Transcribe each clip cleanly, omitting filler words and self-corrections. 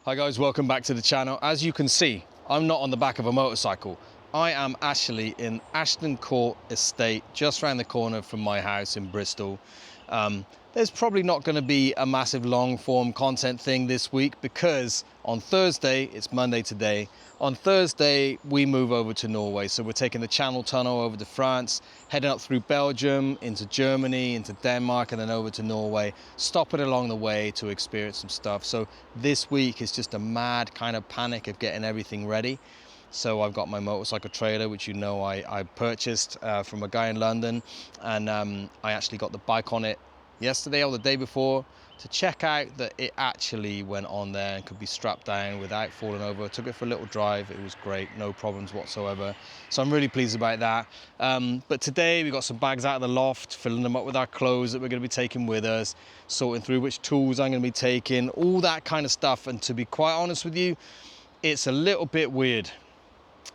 Hi guys, welcome back to the channel. As you can see, I'm not on the back of a motorcycle. I am actually in Ashton Court Estate, just around the corner from my house in Bristol. There's probably not going to be a massive long form content thing this week because on Thursday, it's Monday today, on Thursday we move over to Norway. So we're taking the Channel Tunnel over to France, heading up through Belgium, into Germany, into Denmark, and then over to Norway, stopping along the way to experience some stuff. So this week is just a mad kind of panic of getting everything ready. So I've got my motorcycle trailer, which you know I purchased from a guy in London, and I actually got the bike on it yesterday or the day before to check out that it actually went on there and could be strapped down without falling over. I took it for a little drive. It was great, no problems whatsoever. So I'm really pleased about that. But today we got some bags out of the loft, filling them up with our clothes that we're going to be taking with us, sorting through which tools I'm going to be taking, all that kind of stuff. And to be quite honest with you, it's a little bit weird.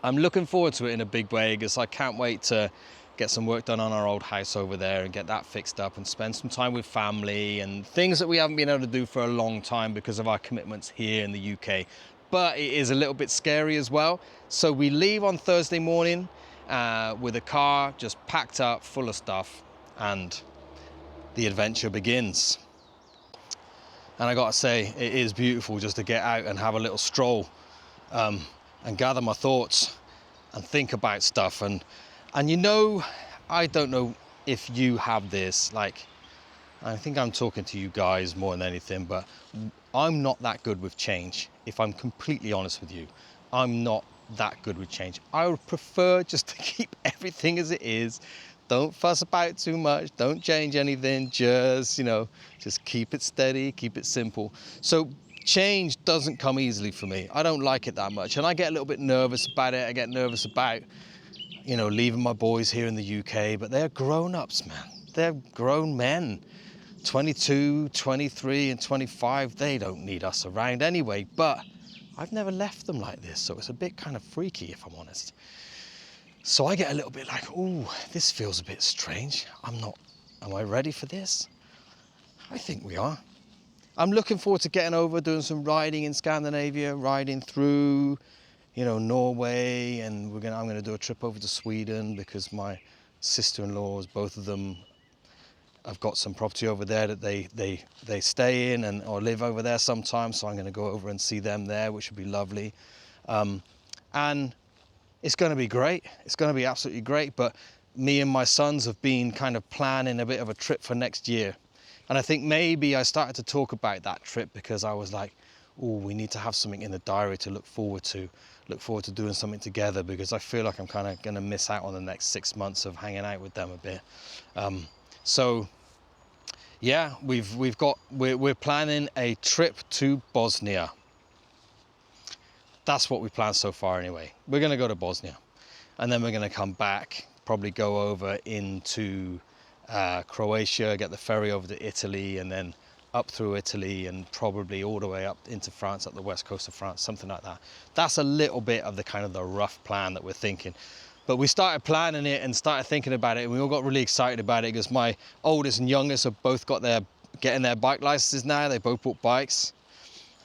I'm looking forward to it in a big way because I can't wait to get some work done on our old house over there and get that fixed up and spend some time with family and things that we haven't been able to do for a long time because of our commitments here in the UK. But it is a little bit scary as well. So we leave on Thursday morning with a car just packed up full of stuff, and the adventure begins. And I gotta say, it is beautiful just to get out and have a little stroll and gather my thoughts and think about stuff. And you know, I don't know if you have this, like, I think I'm talking to you guys more than anything, but I'm not that good with change. If I'm completely honest with you, I'm not that good with change. I would prefer just to keep everything as it is. Don't fuss about too much, don't change anything, just, you know, just keep it steady, keep it simple. So change doesn't come easily for me. I don't like it that much, and I get a little bit nervous about it. I get nervous about, you know, leaving my boys here in the UK, but they're grown-ups, man. They're grown men, 22, 23, and 25. They don't need us around anyway, but I've never left them like this, so it's a bit kind of freaky, if I'm honest. So I get a little bit like, oh, this feels a bit strange. Am I ready for this? I think we are. I'm looking forward to getting over, doing some riding in Scandinavia, riding through, you know, Norway, and I'm gonna do a trip over to Sweden because my sister-in-laws, both of them, have got some property over there that they stay in or live over there sometimes. So I'm gonna go over and see them there, which would be lovely. And it's gonna be great. It's gonna be absolutely great. But me and my sons have been kind of planning a bit of a trip for next year. And I think maybe I started to talk about that trip because I was like, oh, we need to have something in the diary to look forward to doing something together, because I feel like I'm kind of going to miss out on the next 6 months of hanging out with them a bit. So yeah, we're planning a trip to Bosnia. That's what we planned so far anyway. We're going to go to Bosnia, and then we're going to come back, probably go over into Croatia, get the ferry over to Italy, and then up through Italy and probably all the way up into France, up the west coast of France, something like that. That's a little bit of the kind of the rough plan that we're thinking. But we started planning it and started thinking about it, and we all got really excited about it because my oldest and youngest have both got getting their bike licenses now. They both bought bikes,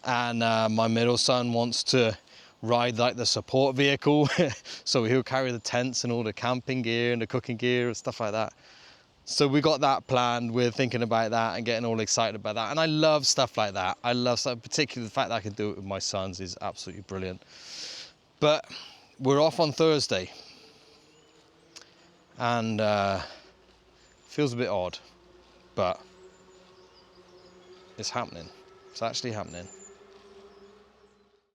and my middle son wants to ride like the support vehicle, so he'll carry the tents and all the camping gear and the cooking gear and stuff like that. So we got that planned. We're thinking about that and getting all excited about that. And I love stuff like that. I love stuff, particularly the fact that I can do it with my sons is absolutely brilliant. But we're off on Thursday, and feels a bit odd, but it's happening. It's actually happening.